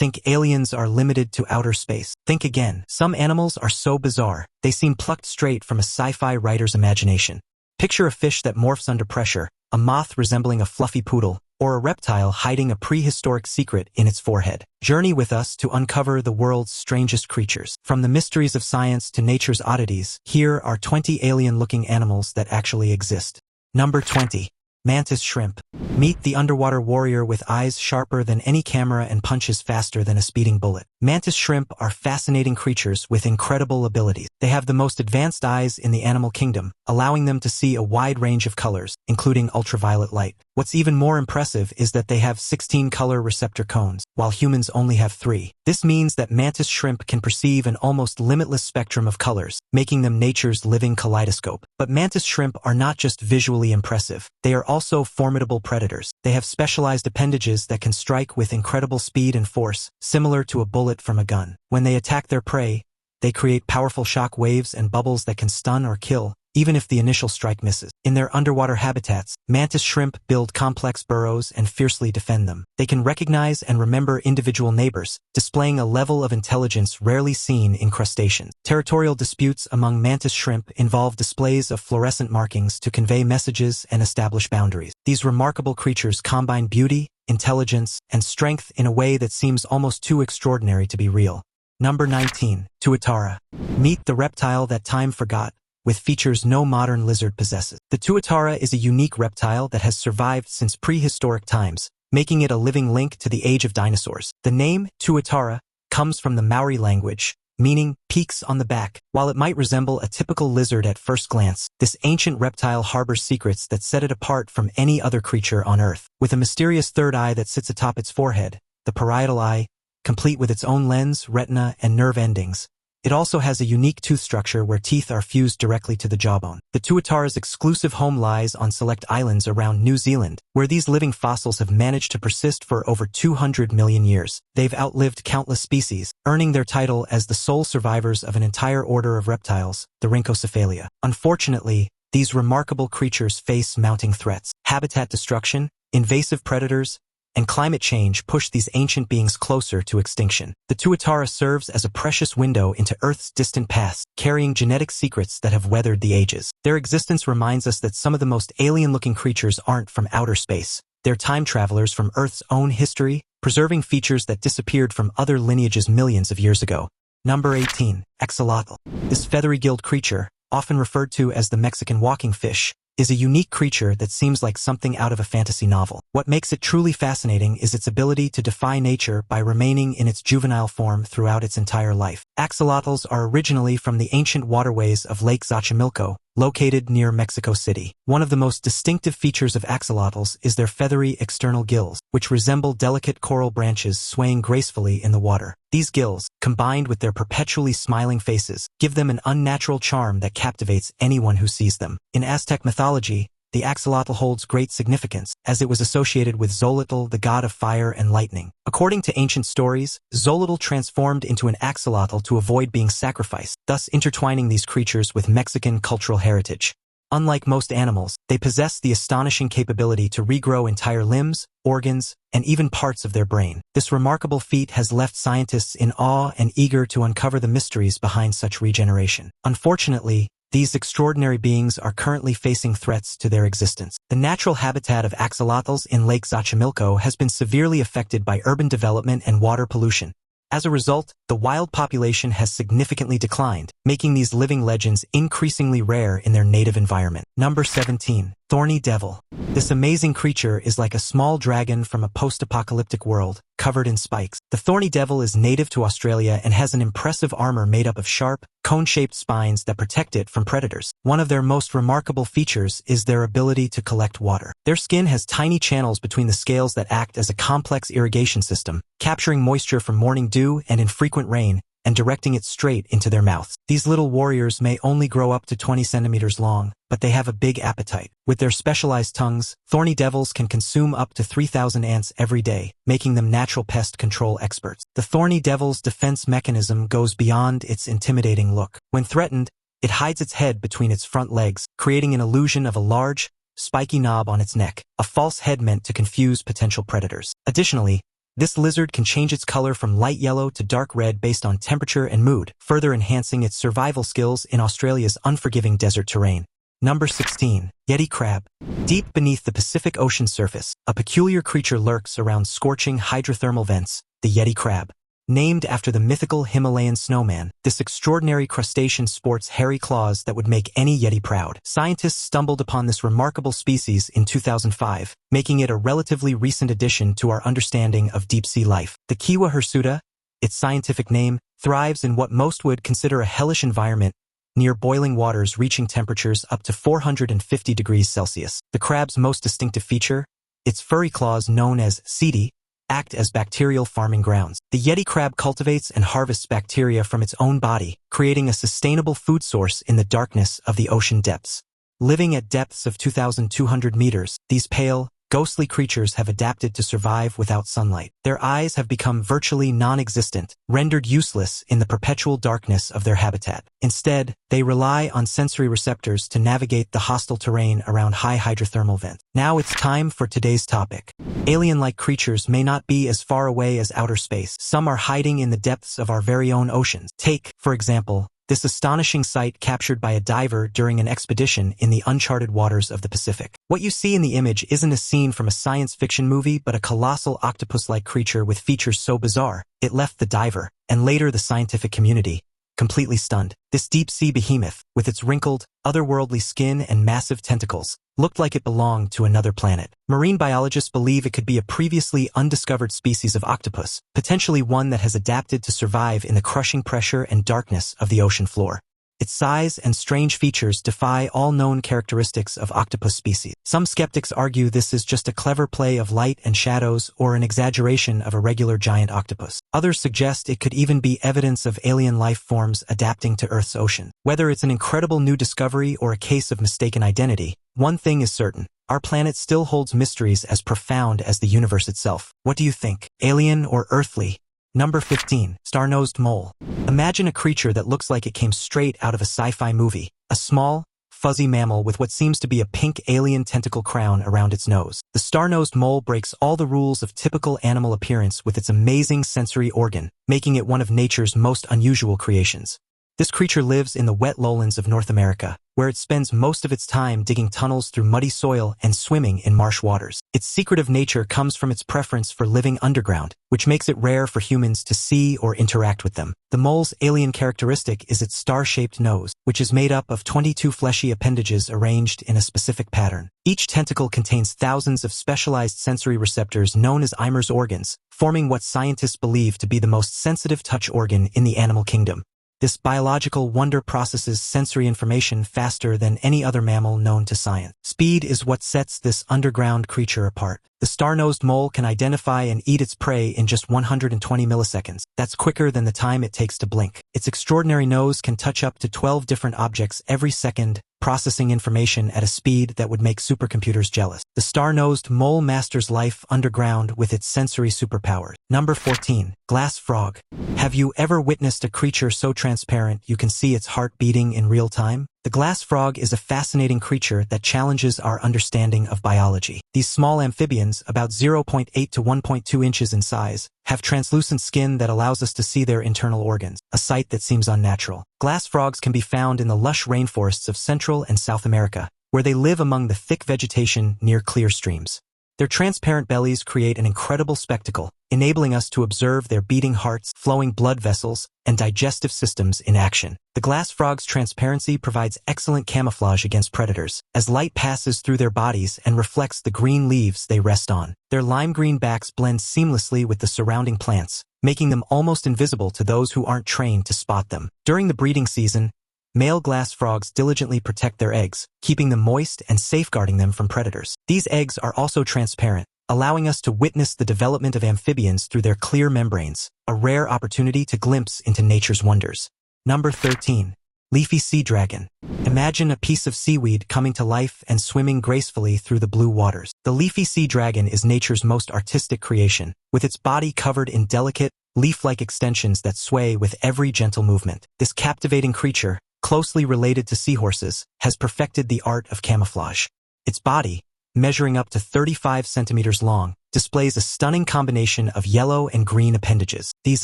think aliens are limited to outer space. Think again. Some animals are so bizarre, they seem plucked straight from a sci-fi writer's imagination. Picture a fish that morphs under pressure, a moth resembling a fluffy poodle, or a reptile hiding a prehistoric secret in its forehead. Journey with us to uncover the world's strangest creatures. From the mysteries of science to nature's oddities, here are 20 alien-looking animals that actually exist. Number 20. Mantis shrimp. Meet the underwater warrior with eyes sharper than any camera and punches faster than a speeding bullet. Mantis shrimp are fascinating creatures with incredible abilities. They have the most advanced eyes in the animal kingdom, allowing them to see a wide range of colors, including ultraviolet light. What's even more impressive is that they have 16 color receptor cones, while humans only have 3. This means that mantis shrimp can perceive an almost limitless spectrum of colors, making them nature's living kaleidoscope. But mantis shrimp are not just visually impressive. They are also formidable predators. They have specialized appendages that can strike with incredible speed and force, similar to a bullet from a gun. When they attack their prey, they create powerful shock waves and bubbles that can stun or kill, even if the initial strike misses. In their underwater habitats, mantis shrimp build complex burrows and fiercely defend them. They can recognize and remember individual neighbors, displaying a level of intelligence rarely seen in crustaceans. Territorial disputes among mantis shrimp involve displays of fluorescent markings to convey messages and establish boundaries. These remarkable creatures combine beauty, intelligence, and strength in a way that seems almost too extraordinary to be real. Number 19. Tuatara. Meet the reptile that time forgot, with features no modern lizard possesses. The tuatara is a unique reptile that has survived since prehistoric times, making it a living link to the age of dinosaurs. The name, tuatara, comes from the Maori language, meaning peaks on the back. While it might resemble a typical lizard at first glance, this ancient reptile harbors secrets that set it apart from any other creature on Earth. With a mysterious third eye that sits atop its forehead, the parietal eye, complete with its own lens, retina, and nerve endings, it also has a unique tooth structure where teeth are fused directly to the jawbone. The tuatara's exclusive home lies on select islands around New Zealand, where these living fossils have managed to persist for over 200 million years. They've outlived countless species, earning their title as the sole survivors of an entire order of reptiles, the Rhynchocephalia. Unfortunately, these remarkable creatures face mounting threats. Habitat destruction, invasive predators, and climate change push these ancient beings closer to extinction. The tuatara serves as a precious window into Earth's distant past, carrying genetic secrets that have weathered the ages. Their existence reminds us that some of the most alien-looking creatures aren't from outer space. They're time travelers from Earth's own history, preserving features that disappeared from other lineages millions of years ago. Number 18. Axolotl. This feathery-gilled creature, often referred to as the Mexican walking fish, is a unique creature that seems like something out of a fantasy novel. What makes it truly fascinating is its ability to defy nature by remaining in its juvenile form throughout its entire life. Axolotls are originally from the ancient waterways of Lake Xochimilco, located near Mexico City. One of the most distinctive features of axolotls is their feathery external gills, which resemble delicate coral branches swaying gracefully in the water. These gills, combined with their perpetually smiling faces, give them an unnatural charm that captivates anyone who sees them. In Aztec mythology, the axolotl holds great significance, as it was associated with Xolotl, the god of fire and lightning. According to ancient stories, Xolotl transformed into an axolotl to avoid being sacrificed, thus intertwining these creatures with Mexican cultural heritage. Unlike most animals, they possess the astonishing capability to regrow entire limbs, organs, and even parts of their brain. This remarkable feat has left scientists in awe and eager to uncover the mysteries behind such regeneration. Unfortunately, these extraordinary beings are currently facing threats to their existence. The natural habitat of axolotls in Lake Xochimilco has been severely affected by urban development and water pollution. As a result, the wild population has significantly declined, making these living legends increasingly rare in their native environment. Number 17. Thorny Devil. This amazing creature is like a small dragon from a post-apocalyptic world, covered in spikes. The thorny devil is native to Australia and has an impressive armor made up of sharp, cone-shaped spines that protect it from predators. One of their most remarkable features is their ability to collect water. Their skin has tiny channels between the scales that act as a complex irrigation system, capturing moisture from morning dew and infrequent rain, and directing it straight into their mouths. These little warriors may only grow up to 20 centimeters long, but they have a big appetite. With their specialized tongues, thorny devils can consume up to 3,000 ants every day, making them natural pest control experts. The thorny devil's defense mechanism goes beyond its intimidating look. When threatened, it hides its head between its front legs, creating an illusion of a large, spiky knob on its neck, a false head meant to confuse potential predators. Additionally, This lizard can change its color from light yellow to dark red based on temperature and mood, further enhancing its survival skills in Australia's unforgiving desert terrain. Number 16. Yeti crab. Deep beneath the Pacific Ocean surface, a peculiar creature lurks around scorching hydrothermal vents, the Yeti crab. Named after the mythical Himalayan snowman, this extraordinary crustacean sports hairy claws that would make any Yeti proud. Scientists stumbled upon this remarkable species in 2005, making it a relatively recent addition to our understanding of deep-sea life. The Kiwa hirsuta, its scientific name, thrives in what most would consider a hellish environment, near boiling waters reaching temperatures up to 450 degrees Celsius. The crab's most distinctive feature, its furry claws known as setae, act as bacterial farming grounds. The Yeti crab cultivates and harvests bacteria from its own body, creating a sustainable food source in the darkness of the ocean depths. Living at depths of 2,200 meters, these pale, ghostly creatures have adapted to survive without sunlight. Their eyes have become virtually non-existent, rendered useless in the perpetual darkness of their habitat. Instead, they rely on sensory receptors to navigate the hostile terrain around high hydrothermal vents. Now it's time for today's topic. Alien-like creatures may not be as far away as outer space. Some are hiding in the depths of our very own oceans. Take, for example, this astonishing sight captured by a diver during an expedition in the uncharted waters of the Pacific. What you see in the image isn't a scene from a science fiction movie, but a colossal octopus-like creature with features so bizarre, it left the diver, and later the scientific community, completely stunned. This deep-sea behemoth, with its wrinkled, otherworldly skin and massive tentacles, looked like it belonged to another planet. Marine biologists believe it could be a previously undiscovered species of octopus, potentially one that has adapted to survive in the crushing pressure and darkness of the ocean floor. Its size and strange features defy all known characteristics of octopus species. Some skeptics argue this is just a clever play of light and shadows or an exaggeration of a regular giant octopus. Others suggest it could even be evidence of alien life forms adapting to Earth's ocean. Whether it's an incredible new discovery or a case of mistaken identity, one thing is certain: our planet still holds mysteries as profound as the universe itself. What do you think? Alien or earthly? Number 15. Star-nosed mole. Imagine a creature that looks like it came straight out of a sci-fi movie. A small, fuzzy mammal with what seems to be a pink alien tentacle crown around its nose. The star-nosed mole breaks all the rules of typical animal appearance with its amazing sensory organ, making it one of nature's most unusual creations. This creature lives in the wet lowlands of North America, where it spends most of its time digging tunnels through muddy soil and swimming in marsh waters. Its secretive nature comes from its preference for living underground, which makes it rare for humans to see or interact with them. The mole's alien characteristic is its star-shaped nose, which is made up of 22 fleshy appendages arranged in a specific pattern. Each tentacle contains thousands of specialized sensory receptors known as Eimer's organs, forming what scientists believe to be the most sensitive touch organ in the animal kingdom. This biological wonder processes sensory information faster than any other mammal known to science. Speed is what sets this underground creature apart. The star-nosed mole can identify and eat its prey in just 120 milliseconds. That's quicker than the time it takes to blink. Its extraordinary nose can touch up to 12 different objects every second, processing information at a speed that would make supercomputers jealous. The star-nosed mole masters life underground with its sensory superpowers. Number 14. Glass frog. Have you ever witnessed a creature so transparent you can see its heart beating in real time? The glass frog is a fascinating creature that challenges our understanding of biology. These small amphibians, about 0.8 to 1.2 inches in size, have translucent skin that allows us to see their internal organs, a sight that seems unnatural. Glass frogs can be found in the lush rainforests of Central and South America, where they live among the thick vegetation near clear streams. Their transparent bellies create an incredible spectacle, enabling us to observe their beating hearts, flowing blood vessels, and digestive systems in action. The glass frog's transparency provides excellent camouflage against predators, as light passes through their bodies and reflects the green leaves they rest on. Their lime-green backs blend seamlessly with the surrounding plants, making them almost invisible to those who aren't trained to spot them. During the breeding season, male glass frogs diligently protect their eggs, keeping them moist and safeguarding them from predators. These eggs are also transparent, allowing us to witness the development of amphibians through their clear membranes, a rare opportunity to glimpse into nature's wonders. Number 13. Leafy sea dragon. Imagine a piece of seaweed coming to life and swimming gracefully through the blue waters. The leafy sea dragon is nature's most artistic creation, with its body covered in delicate, leaf-like extensions that sway with every gentle movement. This captivating creature, closely related to seahorses, has perfected the art of camouflage. Its body, measuring up to 35 centimeters long, displays a stunning combination of yellow and green appendages. These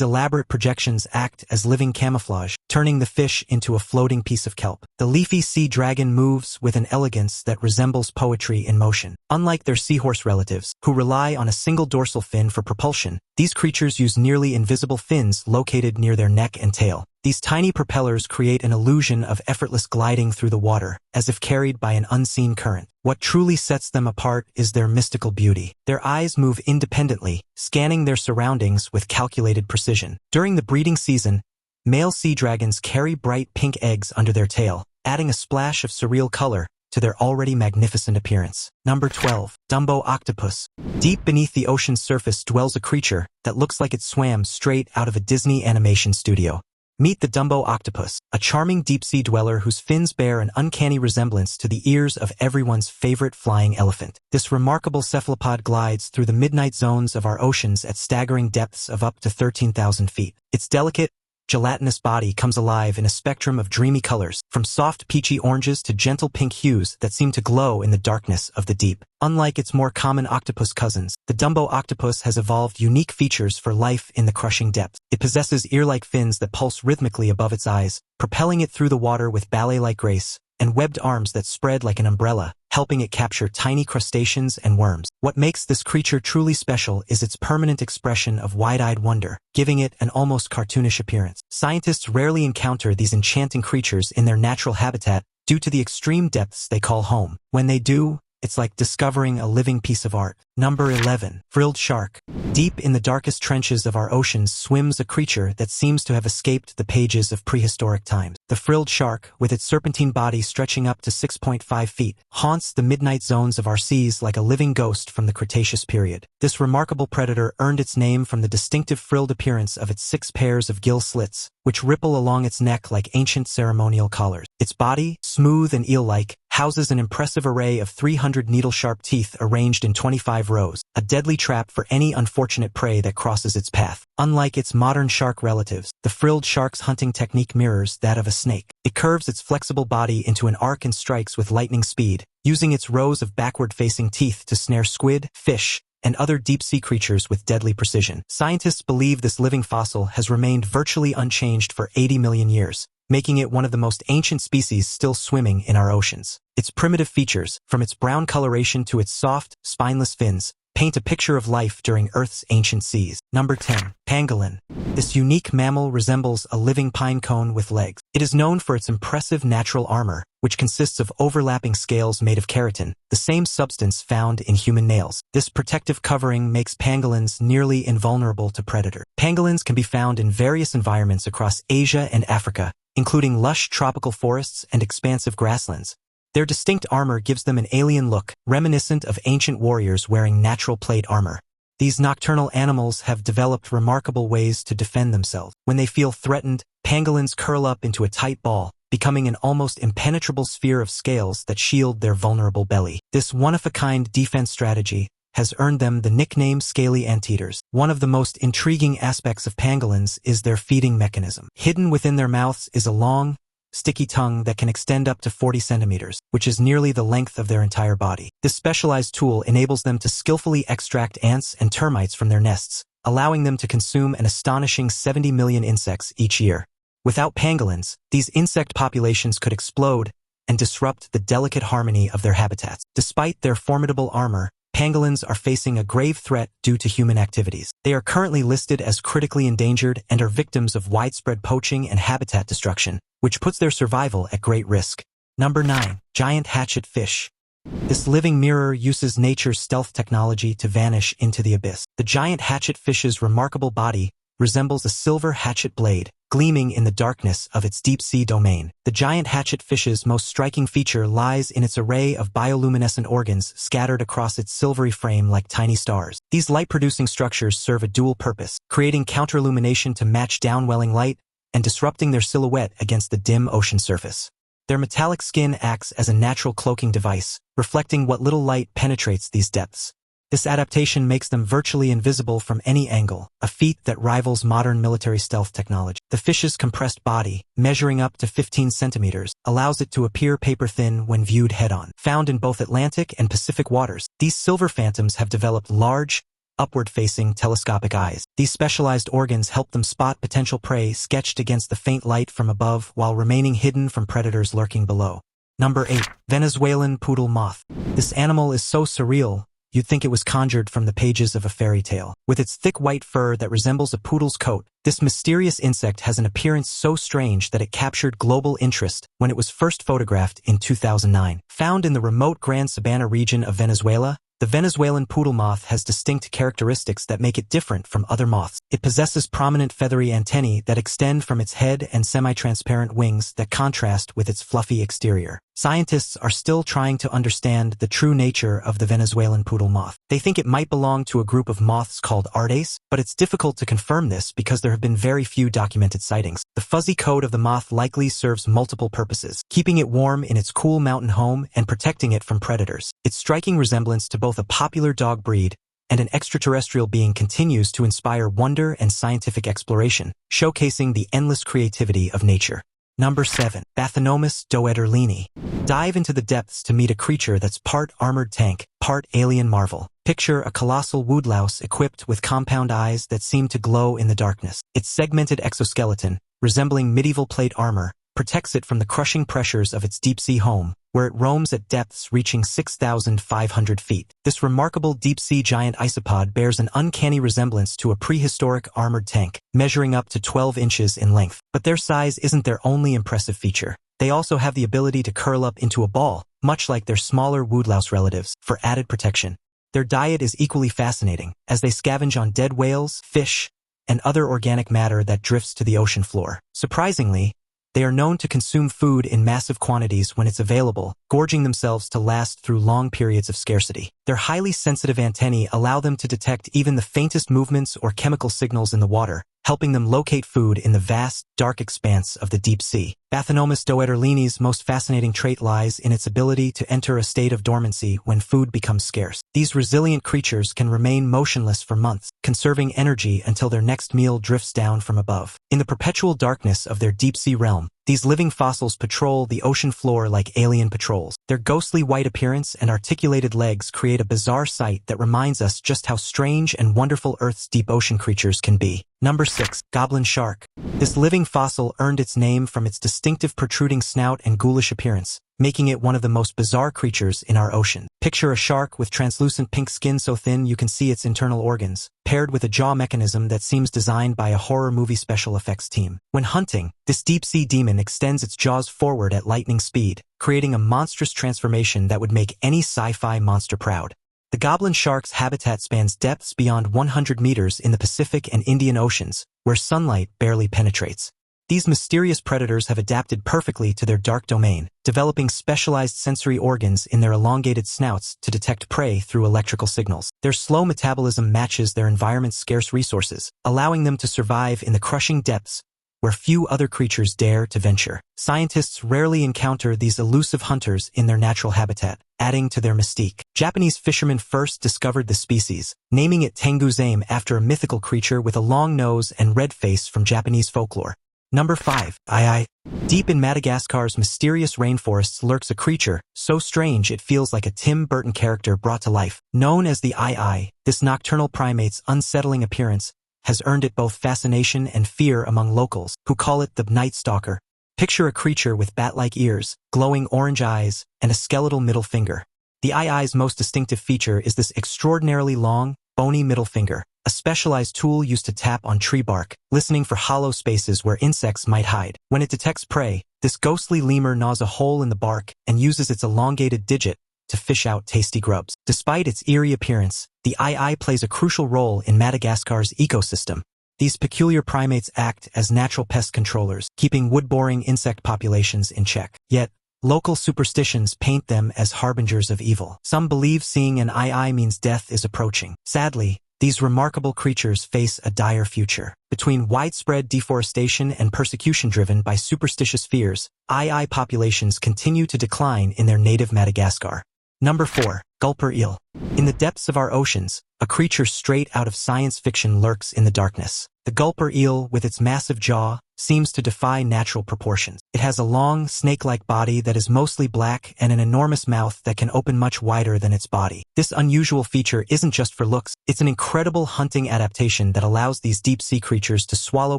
elaborate projections act as living camouflage, turning the fish into a floating piece of kelp. The leafy sea dragon moves with an elegance that resembles poetry in motion. Unlike their seahorse relatives, who rely on a single dorsal fin for propulsion, these creatures use nearly invisible fins located near their neck and tail. These tiny propellers create an illusion of effortless gliding through the water, as if carried by an unseen current. What truly sets them apart is their mystical beauty. Their eyes move independently, scanning their surroundings with calculated precision. During the breeding season, male sea dragons carry bright pink eggs under their tail, adding a splash of surreal color to their already magnificent appearance. Number 12. Dumbo octopus. Deep beneath the ocean's surface dwells a creature that looks like it swam straight out of a Disney animation studio. Meet the Dumbo octopus, a charming deep-sea dweller whose fins bear an uncanny resemblance to the ears of everyone's favorite flying elephant. This remarkable cephalopod glides through the midnight zones of our oceans at staggering depths of up to 13,000 feet. Its delicate, gelatinous body comes alive in a spectrum of dreamy colors, from soft peachy oranges to gentle pink hues that seem to glow in the darkness of the deep. Unlike its more common octopus cousins, the Dumbo octopus has evolved unique features for life in the crushing depths. It possesses ear-like fins that pulse rhythmically above its eyes, propelling it through the water with ballet-like grace, and webbed arms that spread like an umbrella, helping it capture tiny crustaceans and worms. What makes this creature truly special is its permanent expression of wide-eyed wonder, giving it an almost cartoonish appearance. Scientists rarely encounter these enchanting creatures in their natural habitat due to the extreme depths they call home. When they do, it's like discovering a living piece of art. Number 11. Frilled shark. Deep in the darkest trenches of our oceans swims a creature that seems to have escaped the pages of prehistoric times. The frilled shark, with its serpentine body stretching up to 6.5 feet, haunts the midnight zones of our seas like a living ghost from the Cretaceous period. This remarkable predator earned its name from the distinctive frilled appearance of its 6 pairs of gill slits, which ripple along its neck like ancient ceremonial collars. Its body, smooth and eel-like, houses an impressive array of 300 needle-sharp teeth arranged in 25 rows, a deadly trap for any unfortunate prey that crosses its path. Unlike its modern shark relatives, the frilled shark's hunting technique mirrors that of a snake. It curves its flexible body into an arc and strikes with lightning speed, using its rows of backward-facing teeth to snare squid, fish, and other deep-sea creatures with deadly precision. Scientists believe this living fossil has remained virtually unchanged for 80 million years, making it one of the most ancient species still swimming in our oceans. Its primitive features, from its brown coloration to its soft, spineless fins, paint a picture of life during Earth's ancient seas. Number 10. Pangolin. This unique mammal resembles a living pine cone with legs. It is known for its impressive natural armor, which consists of overlapping scales made of keratin, the same substance found in human nails. This protective covering makes pangolins nearly invulnerable to predators. Pangolins can be found in various environments across Asia and Africa, including lush tropical forests and expansive grasslands. Their distinct armor gives them an alien look, reminiscent of ancient warriors wearing natural plate armor. These nocturnal animals have developed remarkable ways to defend themselves. When they feel threatened, pangolins curl up into a tight ball, becoming an almost impenetrable sphere of scales that shield their vulnerable belly. This one-of-a-kind defense strategy has earned them the nickname scaly anteaters. One of the most intriguing aspects of pangolins is their feeding mechanism. Hidden within their mouths is a long, sticky tongue that can extend up to 40 centimeters, which is nearly the length of their entire body. This specialized tool enables them to skillfully extract ants and termites from their nests, allowing them to consume an astonishing 70 million insects each year. Without pangolins, these insect populations could explode and disrupt the delicate harmony of their habitats. Despite their formidable armor, pangolins are facing a grave threat due to human activities. They are currently listed as critically endangered and are victims of widespread poaching and habitat destruction, which puts their survival at great risk. Number 9. Giant hatchet fish. This living mirror uses nature's stealth technology to vanish into the abyss. The giant hatchet fish's remarkable body resembles a silver hatchet blade, gleaming in the darkness of its deep-sea domain. The giant hatchet fish's most striking feature lies in its array of bioluminescent organs scattered across its silvery frame like tiny stars. These light-producing structures serve a dual purpose, creating counter-illumination to match downwelling light and disrupting their silhouette against the dim ocean surface. Their metallic skin acts as a natural cloaking device, reflecting what little light penetrates these depths. This adaptation makes them virtually invisible from any angle, a feat that rivals modern military stealth technology. The fish's compressed body, measuring up to 15 centimeters, allows it to appear paper-thin when viewed head-on. Found in both Atlantic and Pacific waters, these silver phantoms have developed large, upward-facing telescopic eyes. These specialized organs help them spot potential prey sketched against the faint light from above while remaining hidden from predators lurking below. Number 8. Venezuelan poodle moth. This animal is so surreal, you'd think it was conjured from the pages of a fairy tale. With its thick white fur that resembles a poodle's coat, this mysterious insect has an appearance so strange that it captured global interest when it was first photographed in 2009. Found in the remote Gran Sabana region of Venezuela, the Venezuelan poodle moth has distinct characteristics that make it different from other moths. It possesses prominent feathery antennae that extend from its head and semi-transparent wings that contrast with its fluffy exterior. Scientists are still trying to understand the true nature of the Venezuelan poodle moth. They think it might belong to a group of moths called Ardes, but it's difficult to confirm this because there have been very few documented sightings. The fuzzy coat of the moth likely serves multiple purposes, keeping it warm in its cool mountain home and protecting it from predators. Its striking resemblance to both a popular dog breed and an extraterrestrial being continues to inspire wonder and scientific exploration, showcasing the endless creativity of nature. Number 7. Bathynomus doederlini. Dive into the depths to meet a creature that's part armored tank, part alien marvel. Picture a colossal woodlouse equipped with compound eyes that seem to glow in the darkness. Its segmented exoskeleton, resembling medieval plate armor, protects it from the crushing pressures of its deep-sea home, where it roams at depths reaching 6,500 feet. This remarkable deep-sea giant isopod bears an uncanny resemblance to a prehistoric armored tank, measuring up to 12 inches in length. But their size isn't their only impressive feature. They also have the ability to curl up into a ball, much like their smaller woodlouse relatives, for added protection. Their diet is equally fascinating, as they scavenge on dead whales, fish, and other organic matter that drifts to the ocean floor. Surprisingly, they are known to consume food in massive quantities when it's available, gorging themselves to last through long periods of scarcity. Their highly sensitive antennae allow them to detect even the faintest movements or chemical signals in the water, helping them locate food in the vast, dark expanse of the deep sea. Bathynomus doederlini's most fascinating trait lies in its ability to enter a state of dormancy when food becomes scarce. These resilient creatures can remain motionless for months, conserving energy until their next meal drifts down from above. In the perpetual darkness of their deep-sea realm, these living fossils patrol the ocean floor like alien patrols. Their ghostly white appearance and articulated legs create a bizarre sight that reminds us just how strange and wonderful Earth's deep ocean creatures can be. Number 6. Goblin shark. This living fossil earned its name from its distinctive protruding snout and ghoulish appearance, making it one of the most bizarre creatures in our ocean. Picture a shark with translucent pink skin so thin you can see its internal organs, paired with a jaw mechanism that seems designed by a horror movie special effects team. When hunting, this deep-sea demon extends its jaws forward at lightning speed, creating a monstrous transformation that would make any sci-fi monster proud. The goblin shark's habitat spans depths beyond 100 meters in the Pacific and Indian Oceans, where sunlight barely penetrates. These mysterious predators have adapted perfectly to their dark domain, developing specialized sensory organs in their elongated snouts to detect prey through electrical signals. Their slow metabolism matches their environment's scarce resources, allowing them to survive in the crushing depths where few other creatures dare to venture. Scientists rarely encounter these elusive hunters in their natural habitat, adding to their mystique. Japanese fishermen first discovered the species, naming it tenguzame after a mythical creature with a long nose and red face from Japanese folklore. Number 5. Ai. Deep in Madagascar's mysterious rainforests lurks a creature so strange it feels like a Tim Burton character brought to life. Known as the Ai, this nocturnal primate's unsettling appearance has earned it both fascination and fear among locals, who call it the Night Stalker. Picture a creature with bat-like ears, glowing orange eyes, and a skeletal middle finger. The Ai's most distinctive feature is this extraordinarily long, bony middle finger, a specialized tool used to tap on tree bark, listening for hollow spaces where insects might hide. When it detects prey, this ghostly lemur gnaws a hole in the bark and uses its elongated digit to fish out tasty grubs. Despite its eerie appearance, the Ai plays a crucial role in Madagascar's ecosystem. These peculiar primates act as natural pest controllers, keeping wood-boring insect populations in check. Yet, local superstitions paint them as harbingers of evil. Some believe seeing an Ai means death is approaching. Sadly, these remarkable creatures face a dire future. Between widespread deforestation and persecution driven by superstitious fears, Ai populations continue to decline in their native Madagascar. Number 4. Gulper eel. In the depths of our oceans, a creature straight out of science fiction lurks in the darkness. The gulper eel, with its massive jaw, seems to defy natural proportions. It has a long, snake-like body that is mostly black and an enormous mouth that can open much wider than its body. This unusual feature isn't just for looks, it's an incredible hunting adaptation that allows these deep-sea creatures to swallow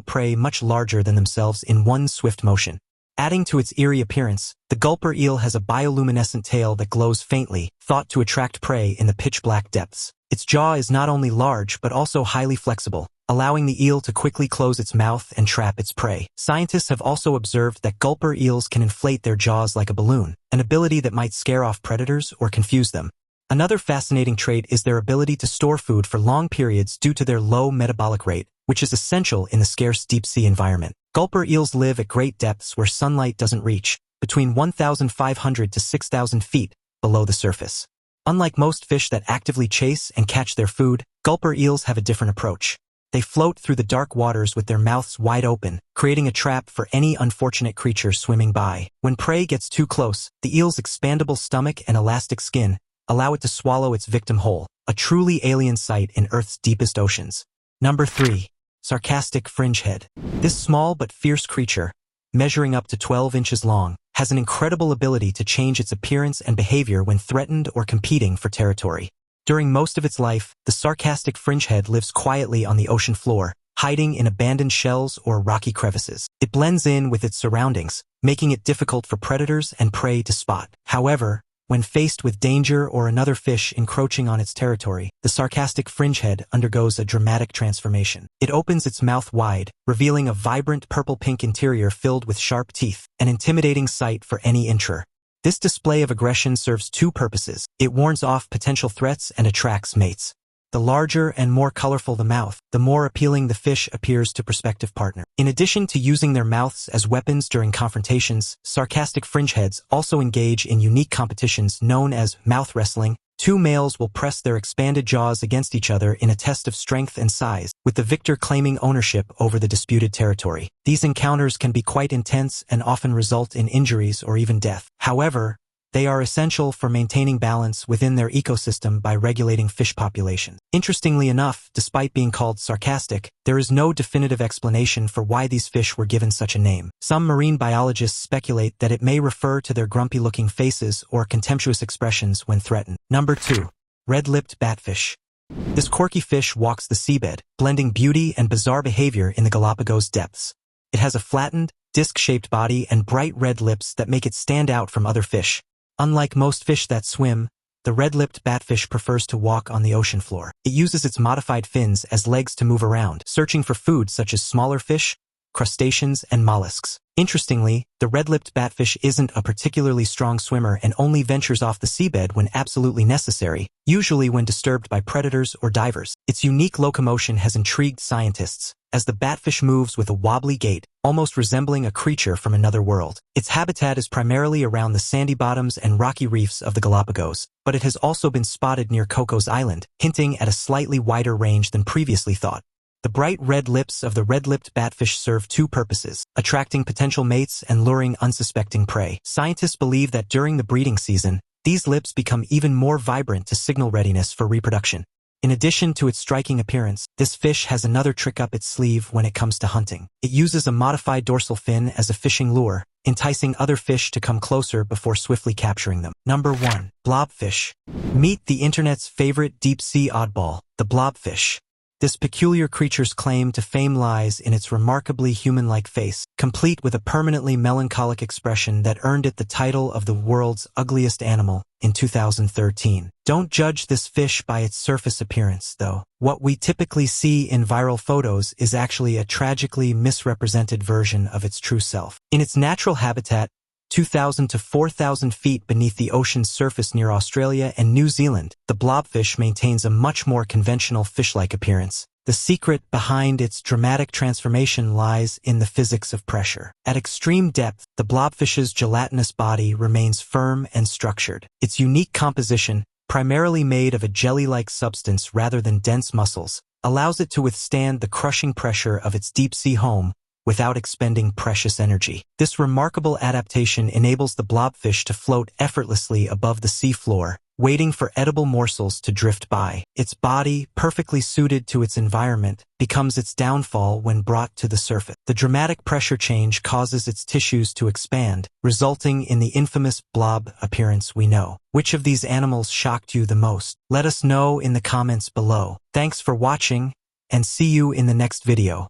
prey much larger than themselves in one swift motion. Adding to its eerie appearance, the gulper eel has a bioluminescent tail that glows faintly, thought to attract prey in the pitch-black depths. Its jaw is not only large but also highly flexible, allowing the eel to quickly close its mouth and trap its prey. Scientists have also observed that gulper eels can inflate their jaws like a balloon, an ability that might scare off predators or confuse them. Another fascinating trait is their ability to store food for long periods due to their low metabolic rate, which is essential in the scarce deep-sea environment. Gulper eels live at great depths where sunlight doesn't reach, between 1,500 to 6,000 feet below the surface. Unlike most fish that actively chase and catch their food, gulper eels have a different approach. They float through the dark waters with their mouths wide open, creating a trap for any unfortunate creature swimming by. When prey gets too close, the eel's expandable stomach and elastic skin allow it to swallow its victim whole, a truly alien sight in Earth's deepest oceans. Number 3. Sarcastic fringehead. This small but fierce creature, measuring up to 12 inches long, has an incredible ability to change its appearance and behavior when threatened or competing for territory. During most of its life, the sarcastic fringehead lives quietly on the ocean floor, hiding in abandoned shells or rocky crevices. It blends in with its surroundings, making it difficult for predators and prey to spot. However, when faced with danger or another fish encroaching on its territory, the sarcastic fringehead undergoes a dramatic transformation. It opens its mouth wide, revealing a vibrant purple-pink interior filled with sharp teeth, an intimidating sight for any intruder. This display of aggression serves two purposes. It warns off potential threats and attracts mates. The larger and more colorful the mouth, the more appealing the fish appears to prospective partner. In addition to using their mouths as weapons during confrontations, sarcastic fringeheads also engage in unique competitions known as mouth wrestling. Two males will press their expanded jaws against each other in a test of strength and size, with the victor claiming ownership over the disputed territory. These encounters can be quite intense and often result in injuries or even death. However, they are essential for maintaining balance within their ecosystem by regulating fish populations. Interestingly enough, despite being called sarcastic, there is no definitive explanation for why these fish were given such a name. Some marine biologists speculate that it may refer to their grumpy-looking faces or contemptuous expressions when threatened. Number 2. Red-lipped batfish. This quirky fish walks the seabed, blending beauty and bizarre behavior in the Galapagos depths. It has a flattened, disc-shaped body and bright red lips that make it stand out from other fish. Unlike most fish that swim, the red-lipped batfish prefers to walk on the ocean floor. It uses its modified fins as legs to move around, searching for food such as smaller fish, crustaceans, and mollusks. Interestingly, the red-lipped batfish isn't a particularly strong swimmer and only ventures off the seabed when absolutely necessary, usually when disturbed by predators or divers. Its unique locomotion has intrigued scientists, as the batfish moves with a wobbly gait, almost resembling a creature from another world. Its habitat is primarily around the sandy bottoms and rocky reefs of the Galapagos, but it has also been spotted near Cocos Island, hinting at a slightly wider range than previously thought. The bright red lips of the red-lipped batfish serve two purposes: attracting potential mates and luring unsuspecting prey. Scientists believe that during the breeding season, these lips become even more vibrant to signal readiness for reproduction. In addition to its striking appearance, this fish has another trick up its sleeve when it comes to hunting. It uses a modified dorsal fin as a fishing lure, enticing other fish to come closer before swiftly capturing them. Number 1. Blobfish. Meet the internet's favorite deep-sea oddball, the blobfish. This peculiar creature's claim to fame lies in its remarkably human-like face, complete with a permanently melancholic expression that earned it the title of the world's ugliest animal in 2013. Don't judge this fish by its surface appearance, though. What we typically see in viral photos is actually a tragically misrepresented version of its true self. In its natural habitat, 2,000 to 4,000 feet beneath the ocean's surface near Australia and New Zealand, the blobfish maintains a much more conventional fish-like appearance. The secret behind its dramatic transformation lies in the physics of pressure. At extreme depth, the blobfish's gelatinous body remains firm and structured. Its unique composition, primarily made of a jelly-like substance rather than dense muscles, allows it to withstand the crushing pressure of its deep-sea home without expending precious energy. This remarkable adaptation enables the blobfish to float effortlessly above the sea floor, waiting for edible morsels to drift by. Its body, perfectly suited to its environment, becomes its downfall when brought to the surface. The dramatic pressure change causes its tissues to expand, resulting in the infamous blob appearance we know. Which of these animals shocked you the most? Let us know in the comments below. Thanks for watching, and see you in the next video.